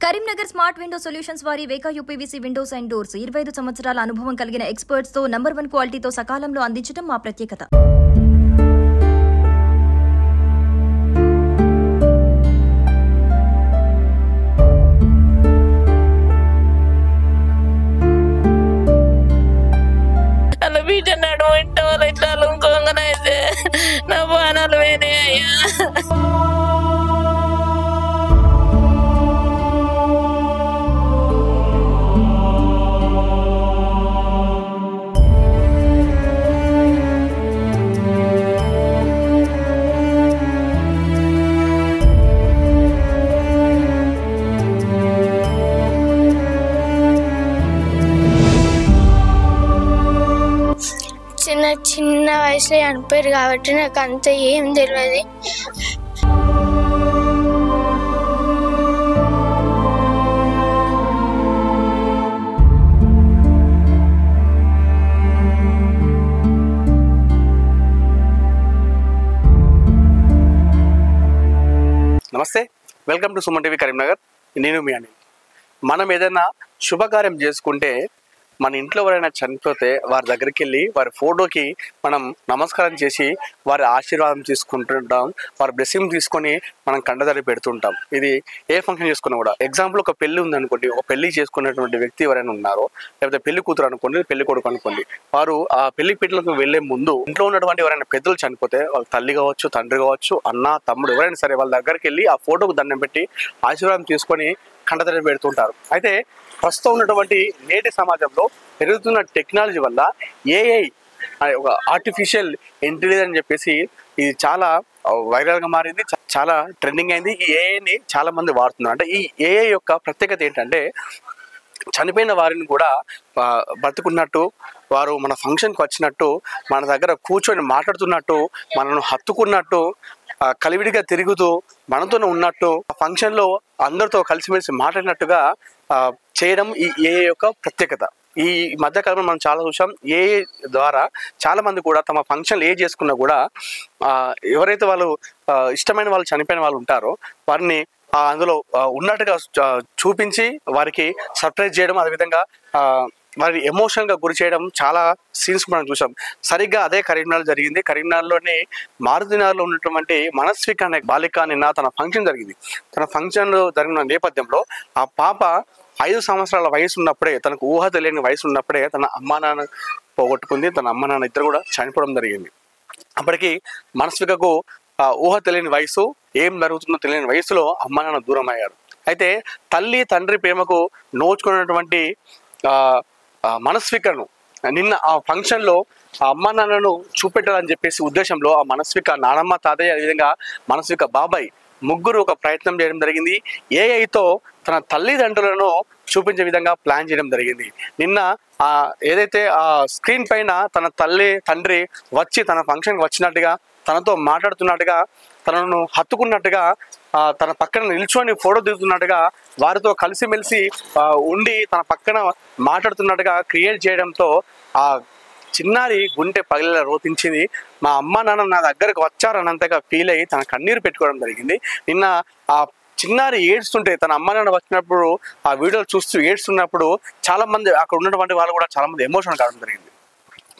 Karimnagar smart window solutions వారి వేకా UPVC Windows and doors 25 సంవత్సరాల అనుభవం కలిగిన ఎక్స్పర్ట్స్ తో నంబర్ 1 క్వాలిటీతో సకాలంలో అందించడం మా ప్రత్యేకత. చిన్న వయసులో చనిపోయారు కాబట్టి నాకు అంత ఏం తెలియదు. నమస్తే, welcome to Suman TV Karimnagar. నేను మీ అనిల్. మనం ఏదైనా శుభకార్యం చేసుకుంటే మన ఇంట్లో ఎవరైనా చనిపోతే వారి దగ్గరికి వెళ్ళి వారి ఫోటోకి మనం నమస్కారం చేసి వారి ఆశీర్వాదం తీసుకుంటుంటాం. వారి బ్లెస్సింగ్ తీసుకొని మనం కండదడి పెడుతుంటాం. ఇది ఏ ఫంక్షన్ చేసుకున్నా కూడా. ఎగ్జాంపుల్, ఒక పెళ్లి ఉందనుకోండి, ఒక పెళ్లి చేసుకున్నటువంటి వ్యక్తి ఎవరైనా ఉన్నారో, లేకపోతే పెళ్లి కూతురు అనుకోండి, పెళ్లి కొడుకు అనుకోండి, వారు ఆ పెళ్లి పీటలకు వెళ్లే ముందు ఇంట్లో ఉన్నటువంటి ఎవరైనా పెద్దలు చనిపోతే వాళ్ళ తల్లి కావచ్చు, తండ్రి కావచ్చు, అన్న, తమ్ముడు ఎవరైనా సరే వాళ్ళ దగ్గరికి వెళ్ళి ఆ ఫోటోకు దండం పెట్టి ఆశీర్వాదం తీసుకొని కండదడి పెడుతుంటారు. అయితే ప్రస్తుతం ఉన్నటువంటి నేటి సమాజంలో పెరుగుతున్న టెక్నాలజీ వల్ల ఏఐ అనే ఒక ఆర్టిఫిషియల్ ఇంటెలిజెన్స్ అని చెప్పేసి ఇది చాలా వైరల్గా మారింది, చాలా ట్రెండింగ్ అయింది. ఈ ఏఐని చాలా మంది వాడుతున్నారు. అంటే ఈ ఏఐ యొక్క ప్రత్యేకత ఏంటంటే, చనిపోయిన వారిని కూడా బ్రతుకున్నట్టు, వారు మన ఫంక్షన్కి వచ్చినట్టు, మన దగ్గర కూర్చొని మాట్లాడుతున్నట్టు, మనను హత్తుకున్నట్టు, కలివిడిగా తిరుగుతూ మనతోనే ఉన్నట్టు, ఆ ఫంక్షన్లో అందరితో కలిసిమెలిసి మాట్లాడినట్టుగా చేయడం ఈ ఏఐ యొక్క ప్రత్యేకత. ఈ మధ్యకాలంలో మనం చాలా చూసాం. ఏఐ ద్వారా చాలా మంది కూడా తమ ఫంక్షన్లు ఏ చేసుకున్నా కూడా ఎవరైతే వాళ్ళు ఇష్టమైన వాళ్ళు చనిపోయిన వాళ్ళు ఉంటారో వారిని అందులో ఉన్నట్టుగా చూపించి వారికి సర్ప్రైజ్ చేయడం, అదేవిధంగా వారి ఎమోషనల్గా గురి చేయడం చాలా సీన్స్ మనం చూసాం. సరిగ్గా అదే కరీంనగర్ జరిగింది. కరీంనగర్లోని మారుతినగర్లో ఉన్నటువంటి మనస్విక అనే బాలిక నిన్న తన ఫంక్షన్ జరిగింది. తన ఫంక్షన్ జరిగిన నేపథ్యంలో ఆ పాప 5 సంవత్సరాల వయసు ఉన్నప్పుడే, తనకు ఊహ తెలియని వయసు ఉన్నప్పుడే తన అమ్మా నాన్న పోగొట్టుకుంది. తన అమ్మ నాన్న ఇద్దరు కూడా చనిపోవడం జరిగింది. అప్పటికి మనస్వికకు ఊహ తెలియని వయసు, ఏం జరుగుతుందో తెలియని వయసులో అమ్మా నాన్న దూరం అయ్యారు. అయితే తల్లి తండ్రి ప్రేమకు నోచుకున్నటువంటి మనస్వికను నిన్న ఆ ఫంక్షన్లో ఆ అమ్మా నాన్నను చూపెట్టాలని చెప్పేసి ఉద్దేశంలో ఆ మనస్విక నానమ్మ, తాతయ్య, అదేవిధంగా మనస్విక బాబాయ్ ముగ్గురు ఒక ప్రయత్నం చేయడం జరిగింది. ఏఐతో తన తల్లిదండ్రులను చూపించే విధంగా ప్లాన్ చేయడం జరిగింది. నిన్న ఏదైతే ఆ స్క్రీన్ పైన తన తల్లి తండ్రి వచ్చి తన ఫంక్షన్కి వచ్చినట్టుగా, తనతో మాట్లాడుతున్నట్టుగా, తనను హత్తుకున్నట్టుగా, తన పక్కన నిల్చొని ఫోటో దిగుతున్నట్టుగా, వారితో కలిసిమెలిసి ఉండి తన పక్కన మాట్లాడుతున్నట్టుగా క్రియేట్ చేయడంతో ఆ చిన్నారి గుండె పగిలేలా రోపించింది. మా అమ్మ నాన్న నా దగ్గరకు వచ్చారన్నంతగా ఫీల్ అయ్యి తన కన్నీరు పెట్టుకోవడం జరిగింది. నిన్న ఆ చిన్నారి ఏడ్స్తుంటే, తన అమ్మ నాన్న వచ్చినప్పుడు ఆ వీడియోలు చూస్తూ ఏడ్స్తున్నప్పుడు చాలా మంది అక్కడ ఉన్నటువంటి వాళ్ళు కూడా చాలా మంది ఎమోషన్ కావడం జరిగింది.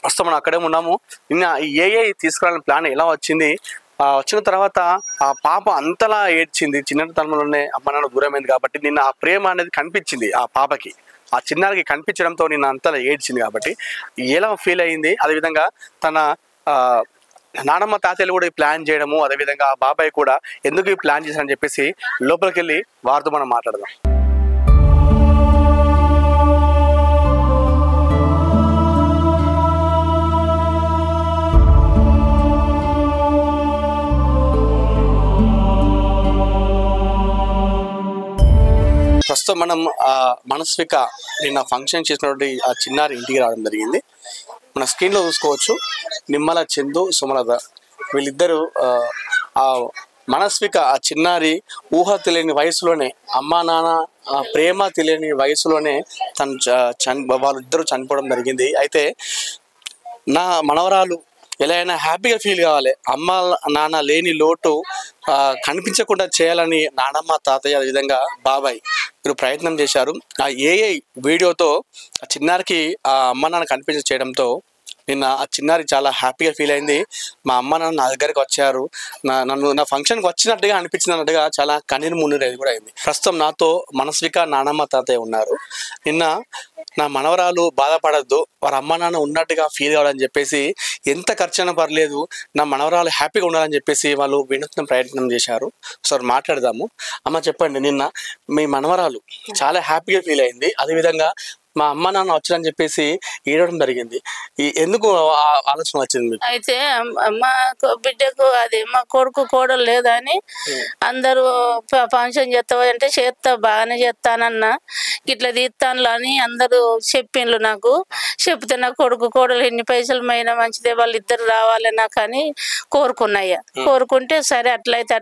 ప్రస్తుతం మనం అక్కడే ఉన్నాము. నిన్న ఈ ఏఐ తీసుకురావాలని ప్లాన్ ఎలా వచ్చింది, వచ్చిన తర్వాత ఆ పాప అంతలా ఏడ్చింది. చిన్నతనంలోనే అమ్మ నాన్న దూరమైంది కాబట్టి నిన్న ఆ ప్రేమ అనేది కనిపించింది ఆ పాపకి. ఆ చిన్నారికి కనిపించడంతో నిన్న అంతలా ఏడ్చింది కాబట్టి ఎలా ఫీల్ అయ్యింది, అదేవిధంగా తన నానమ్మ తాతయ్యలు కూడా ఈ ప్లాన్ చేయడము, అదేవిధంగా ఆ బాబాయ్ కూడా ఎందుకు ఈ ప్లాన్ చేశారని చెప్పేసి లోపలికి వెళ్ళి వారితో మనం మాట్లాడదాం. ప్రస్తుతం మనం మనస్విక నిన్న ఫంక్షన్ చేసినటువంటి ఆ చిన్నారి ఇంటికి రావడం జరిగింది. మన స్క్రీన్లో చూసుకోవచ్చు, నిమ్మల చందు, సుమలత వీళ్ళిద్దరూ ఆ మనస్విక ఆ చిన్నారి ఊహ తెలియని వయసులోనే, అమ్మా నాన్న ప్రేమ తెలియని వయసులోనే వాళ్ళిద్దరూ చనిపోవడం జరిగింది. అయితే నా మనవరాలు ఎలా అయినా హ్యాపీగా ఫీల్ కావాలి. అమ్మ నాన్న లేని లోటు కనిపించకుండా చేయాలని నానమ్మ తాతయ్య అదేవిధంగా బాబాయ్ మీరు ప్రయత్నం చేశారు. ఆ ఏఐ వీడియోతో ఆ చిన్నారికి ఆ అమ్మ నాన్న కనిపించ చేయడంతో నిన్న ఆ చిన్నారి చాలా హ్యాపీగా ఫీల్ అయింది. మా అమ్మ నాన్న నా దగ్గరికి వచ్చారు, నా ఫంక్షన్కి వచ్చినట్టుగా అనిపించింది అన్నట్టుగా చాలా కన్నీరు మున్నీరు కూడా అయింది. ప్రస్తుతం నాతో మనస్విక నానమ్మ తాతయ్య ఉన్నారు. నిన్న నా మనవరాలు బాధపడద్దు, వారి అమ్మ నాన్న ఉన్నట్టుగా ఫీల్ కావాలని చెప్పేసి ఎంత ఖర్చైనా పర్లేదు నా మనవరాలు హ్యాపీగా ఉండాలని చెప్పేసి వాళ్ళు వినూత్న ప్రయత్నం చేశారు. సో మాట్లాడదాము. అమ్మ చెప్పండి, నిన్న మీ మనవరాలు చాలా హ్యాపీగా ఫీల్ అయింది, అదేవిధంగా మా అమ్మ నాన్న వచ్చారని చెప్పేసి ఏడవడం జరిగింది. ఎందుకు ఆలోచన వచ్చింది? అయితే మా బిడ్డకు అది మా కొడుకు కోడలు లేదని అందరూ ఫంక్షన్ చేస్తావు అంటే చేస్తా, బాగానే చేస్తానన్నా, ఇట్లా తీస్తాను అని అందరూ చెప్పిండ్రు. నాకు చెప్తే నా కొడుకు కోడలు ఎన్ని పైసలు అయినా మంచిదే, వాళ్ళు ఇద్దరు రావాలి నాకు అని కోరుకున్నాయ్యా. కోరుకుంటే సరే అట్లయితే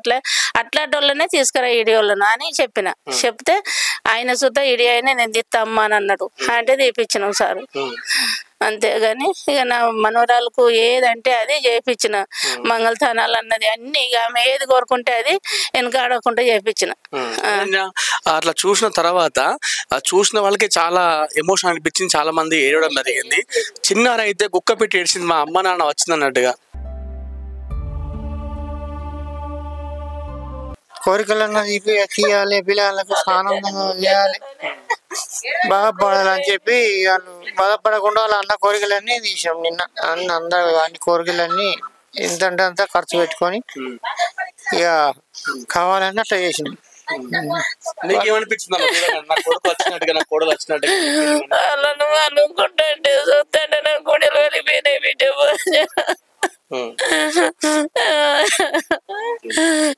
అట్లాంటి తీసుకురా ఇడి వాళ్ళను అని చెప్పిన. చెప్తే ఆయన సుతా ఇడి అయినా నేను తీస్తామ్మా అని అన్నాడు. అంటే తీపిచ్చినాం సార్. అంతేగాని ఇక నా మనవరాలకు ఏదంటే అది చేయించిన, మంగళస్థానాలు అన్నది అన్ని ఇక ఆమె ఏది కోరుకుంటే అది వెనకాడకుండా చేయించిన. అట్లా చూసిన తర్వాత చూసిన వాళ్ళకి చాలా ఎమోషన్ అనిపించింది, చాలా మంది ఏడవడం జరిగింది. చిన్నారైతే కుక్క పెట్టి ఏడ్చింది, మా అమ్మ నాన్న వచ్చింది అన్నట్టుగా. కోరికలన్నా తీయాలి, పిల్లలకు ఆనందంగా చేయాలి, బాధపడాలని చెప్పి వాళ్ళు బాధపడకుండా వాళ్ళ అన్న కోరికలన్నీ తీసాం. నిన్న అందరూ అన్ని కోరికలన్నీ ఎంతంటే అంత ఖర్చు పెట్టుకొని ఇక కావాలని అట్లా చేసినాం. అనుకుంటే చూస్తుంటే నా కొడలు వెళ్ళిపోయినాయి బిడ్డ.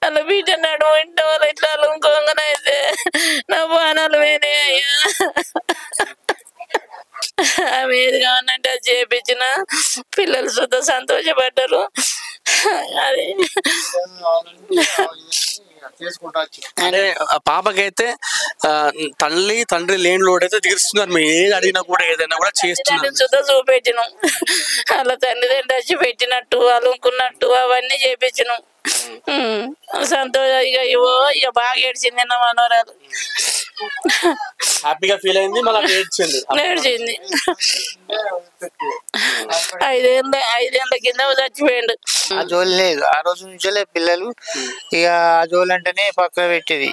అలా బిడ్డ నడు ఇంటి వాళ్ళు ఇట్లా అలుకోగానైతే నా బాణాలు పోయినాయి అయ్యా. ఆమె ఏది కావాలంటే అది చేయించిన, పిల్లలు సుద్ధ సంతోషపడ్డారు. అది అంటే పాపకైతే తల్లి తండ్రి లేని లోటు అయితే తీరుస్తున్నారు. మీరు ఏది అడిగినా కూడా ఏదైనా కూడా చేస్తున్నారు. సుద్ధ చూపించినాం, అలా తండ్రిదండ్రి వచ్చి పెట్టినట్టు అలుకున్నట్టు అవన్నీ చేపించినాం. సంతోషం ఇక బాగా ఏడ్చింది నా మనోరాలు. హ్యాపీగా ఫీల్ అయింది, మళ్ళీ ఏడ్చింది. ఐదేళ్ళ కింద చచ్చిపోయిండు. ఆ జోలు లేదు, ఆ రోజు నుంచే పిల్లలు ఇక ఆ జోలు అంటేనే పక్కన పెట్టేది.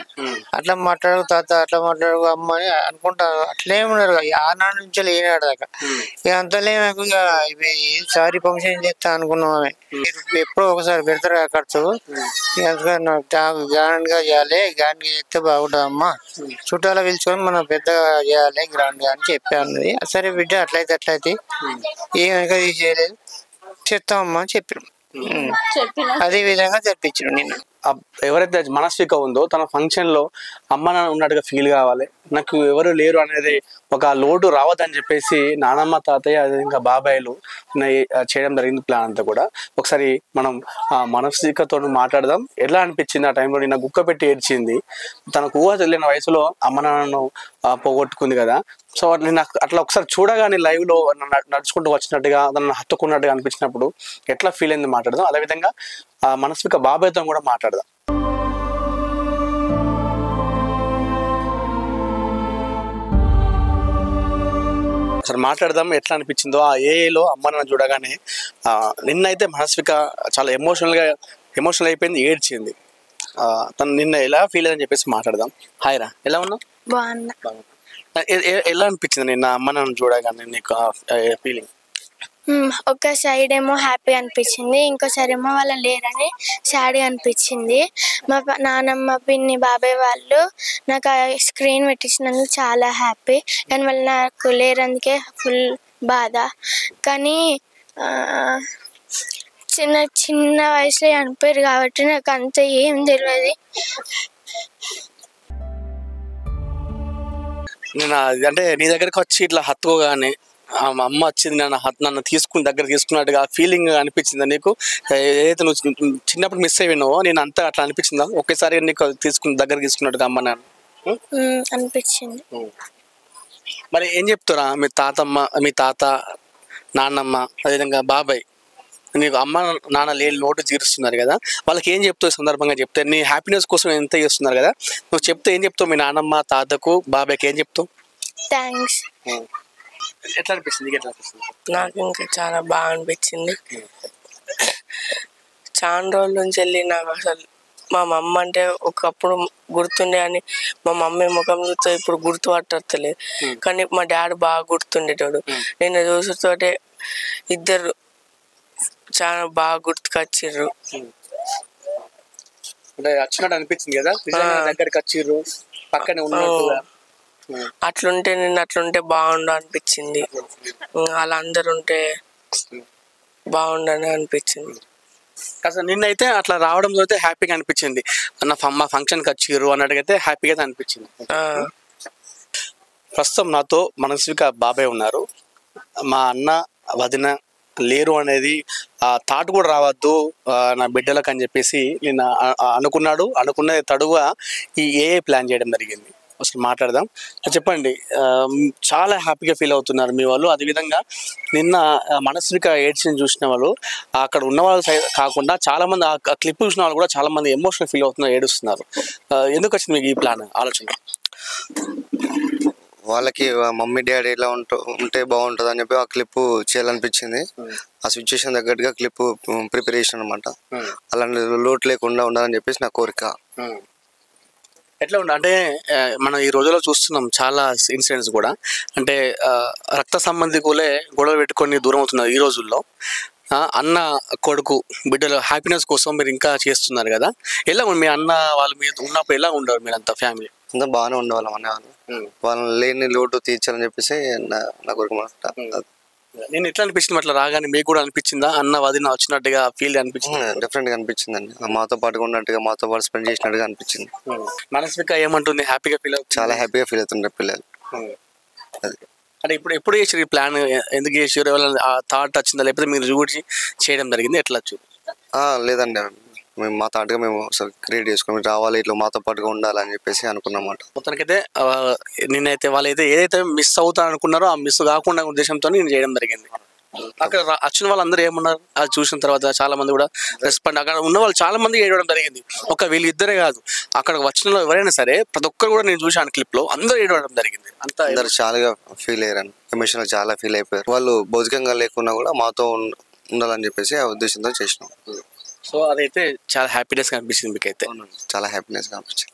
అట్లా మాట్లాడు తాత, అట్లా మాట్లాడు అమ్మ అని అనుకుంటారు. అట్లే ఉన్నారు ఆనాడు నుంచి ఏనాడు దాకా. ఇక అంతలేమకు ఇక ఈసారి ఫంక్షన్ చేస్తా అనుకున్నాం. ఆమె ఎప్పుడో ఒకసారి పెడతారు ఖర్చు, నాకు గ్రాండ్ గా చేయాలి, గ్రాండ్ గా చేస్తే బాగుంటుందమ్మా, చుట్టాలు పిలుచుకొని మనం పెద్దగా చేయాలి గ్రాండ్ గా అని చెప్పాను. సరే బిడ్డ అట్లయితే ఏమనక తీసేయలేదు, చెప్తామమ్మా అని చెప్పాను. అదే విధంగా తెప్పించాను. నిన్న ఎవరైతే మనస్విక ఉందో తన ఫంక్షన్ లో అమ్మ నాన్న ఉన్నట్టుగా ఫీల్ కావాలి, నాకు ఎవరు లేరు అనేది ఒక లోటు రావద్దని చెప్పేసి నానమ్మ తాతయ్య అదేవిధంగా బాబాయ్లు చేయడం జరిగింది ప్లాన్ అంతా కూడా. ఒకసారి మనం మనస్వికతో మాట్లాడదాం. ఎలా అనిపించింది ఆ టైంలో? నిన్న గుక్క పెట్టి ఏడ్చింది, తనకు ఊహ తెలియని వయసులో అమ్మ నాన్నను పోగొట్టుకుంది కదా. సో నేను అట్లా ఒకసారి చూడగానే లైవ్ లో నడుచుకుంటూ వచ్చినట్టుగా నన్ను హత్తుకున్నట్టుగా అనిపించినప్పుడు ఎట్లా ఫీల్ అయింది మాట్లాడదాం. అదేవిధంగా మనస్విక బాబాయ్తో కూడా మాట్లాడదాం. అసలు మాట్లాడదాం ఎట్లా అనిపించిందో ఆ ఏఏలో అమ్మ నాన్న చూడగానే. నిన్నైతే మనస్విక చాలా ఎమోషనల్ అయిపోయింది, ఏడ్చింది. తను నిన్న ఎలా ఫీల్ అని చెప్పేసి మాట్లాడదాం. హాయ్ రా, ఎలా ఉన్నావు? బాగున్నా. ఎలా అనిపించింది నిన్న అమ్మ నాన్న చూడగానే నీకు ఫీలింగ్? ఒక సైడ్ ఏమో హ్యాపీ అనిపించింది, ఇంకోసారి ఏమో వాళ్ళు లేరని సాడ్గా అనిపించింది. మా నానమ్మ పిన్ని బాబాయ్ వాళ్ళు నాకు ఆ స్క్రీన్ పెట్టించినందుకు చాలా హ్యాపీ, కానీ వాళ్ళు నాకు లేరందుకే ఫుల్ బాధ. కానీ చిన్న వయసులో చనిపోయారు కాబట్టి నాకు అంత ఏం తెలియదు. నేను అంటే నీ దగ్గరకు వచ్చి ఇట్లా హత్తుకోగానే అమ్మ వచ్చింది, నన్ను దగ్గర తీసుకున్నట్టుగా ఫీలింగ్ అనిపించిందా నీకు? ఏదైతే నువ్వు చిన్నప్పుడు మిస్ అయినావో నేను అంతా అట్లా అనిపించిందా? ఒకేసారి నీకు దగ్గర తీసుకున్నట్టుగా అమ్మ నాన్న అనిపించింది. మరి ఏం చెప్తారా మీ తాత నాన్నమ్మ అదేవిధంగా బాబాయ్ నీకు అమ్మ నాన్న లేని లోటు తీరుస్తున్నారు కదా, వాళ్ళకి ఏం చెప్తావు సందర్భంగా చెప్తే? నీ హ్యాపీనెస్ కోసం ఎంత చేస్తున్నారు కదా, నువ్వు చెప్తే ఏం చెప్తావు? మీ నాన్నమ్మ తాతకు బాబాయ్కి ఏం చెప్తావు? థ్యాంక్స్. ఎట్లా అనిపిస్తుంది? ఎట్లా అనిపిస్తుంది? నాకు ఇంకా చాలా బాగా అనిపించింది. చాలా రోజుల నుంచి వెళ్ళి నాకు అసలు మా మమ్మ అంటే ఒకప్పుడు గుర్తుండే అని మా మమ్మీ ముఖం చూస్తే ఇప్పుడు గుర్తుపట్టలేదు, కానీ మా డాడీ బాగా గుర్తుండేటోడు. నేను చూసుతోటే ఇద్దరు చాలా బాగా గుర్తుకొచ్చిర్రు. అంటే వచ్చినట్టు అనిపించింది కదా, దగ్గరికి వచ్చిర్రు, పక్కనే ఉన్నట్టుగా. అట్లుంటే బాగుండు అనిపించింది. వాళ్ళందరూ ఉంటే బాగుండని అనిపించింది. అసలు నిన్నైతే అట్లా రావడంతో అయితే హ్యాపీగా అనిపించింది. మా ఫంక్షన్కి వచ్చిర్రు అన్నట్టుగా అయితే హ్యాపీగా అయితే అనిపించింది. ప్రస్తుతం నాతో మనస్విక బాబాయ్ ఉన్నారు. మా అన్న వదిన లేరు అనేది ఆ థాట్ కూడా రావద్దు నా బిడ్డలకు అని చెప్పేసి నేను అనుకున్నది తడుగా ఈ ఏఏ ప్లాన్ చేయడం జరిగింది. అసలు మాట్లాడదాం. చెప్పండి, చాలా హ్యాపీగా ఫీల్ అవుతున్నారు మీ వాళ్ళు. అదేవిధంగా నిన్న మనస్విక ఏడ్స్ని చూసిన వాళ్ళు, అక్కడ ఉన్న వాళ్ళు కాకుండా చాలా మంది ఆ క్లిప్ చూసిన వాళ్ళు కూడా చాలా మంది ఎమోషనల్ ఫీల్ అవుతున్నారు, ఏడుస్తున్నారు. ఎందుకు వచ్చింది మీకు ఈ ప్లాన్, ఆలోచన? వాళ్ళకి మమ్మీ డాడీ ఇలా ఉంటే బాగుంటుంది అని చెప్పి ఆ క్లిప్ చేయాలనిపించింది. ఆ సిచ్యువేషన్ తగ్గట్టుగా క్లిప్ ప్రిపరేషన్ అనమాట. అలాంటి లోటు లేకుండా ఉండాలని చెప్పేసి నా కోరిక. ఎట్లా ఉండ అంటే మనం ఈ రోజుల్లో చూస్తున్నాం చాలా ఇన్సిడెంట్స్ కూడా. అంటే రక్త సంబంధికులే గొడవ పెట్టుకొని దూరం అవుతున్నారు ఈ రోజుల్లో. అన్న కొడుకు బిడ్డల హ్యాపీనెస్ కోసం మీరు ఇంకా చేస్తున్నారు కదా, ఎలా మీ అన్న వాళ్ళు మీరు ఉన్నప్పుడు ఎలా ఉండరు మీరంతా ఫ్యామిలీ? అంతా బాగానే ఉండేవాళ్ళం అనేవాళ్ళు. వాళ్ళని లేని లోటు తీర్చాలని చెప్పేసి నా కోరిక. నేను ఎట్లా అనిపించింది అట్లా రాగానే? మీకు కూడా అనిపించిందా అన్న వదిన వచ్చినట్టుగా ఫీల్ అనిపించింది? డిఫరెంట్ గా అనిపించిందండి. మాతో పాటుగా ఉన్నట్టుగా, మాతో పాటు స్పెండ్ చేసినట్టుగా అనిపించింది. మనస్విక ఏమంటుంది? హ్యాపీగా ఫీల్ అవుతుంది, చాలా హ్యాపీగా ఫీల్ అవుతుండే పిల్లలు. అంటే ఎప్పుడు చేసారు ఈ ప్లాన్? ఎందుకు చేసారు? ఆ థాట్ వచ్చిందా లేకపోతే మీరు చూసి చేయడం జరిగింది? ఎట్లా వచ్చు? లేదండి, మేము మా థాట్గా మేము క్రియేట్ చేసుకుని రావాలి, ఇట్లా మాతో పాటుగా ఉండాలని చెప్పేసి అనుకున్నమాట. మొత్తానికైతే నేనైతే వాళ్ళైతే ఏదైతే మిస్ అవుతాను అనుకున్నారో ఆ మిస్ కాకుండా ఉద్దేశంతో నేను చేయడం జరిగింది. అక్కడ వచ్చిన వాళ్ళందరూ ఏమన్నారు అది చూసిన తర్వాత? చాలా మంది కూడా రెస్పాండ్, అక్కడ ఉన్న వాళ్ళు చాలా మంది ఏడవడం జరిగింది. ఒక వీళ్ళు ఇద్దరే కాదు, అక్కడ వచ్చిన ఎవరైనా సరే ప్రతి ఒక్కరు కూడా నేను చూసాను క్లిప్ లో, అందరూ ఏడవడం జరిగింది. అందరు చాలా ఫీల్ అయ్యారు, ఎమోషనల్ చాలా ఫీల్ అయిపోయారు. వాళ్ళు భౌతికంగా లేకున్నా కూడా మాతో ఉండాలని చెప్పేసి ఆ ఉద్దేశంతో చేసినాం. సో అదైతే చాలా హ్యాపీనెస్ అనిపించింది మీకైతే? చాలా హ్యాపీనెస్ అనిపించింది.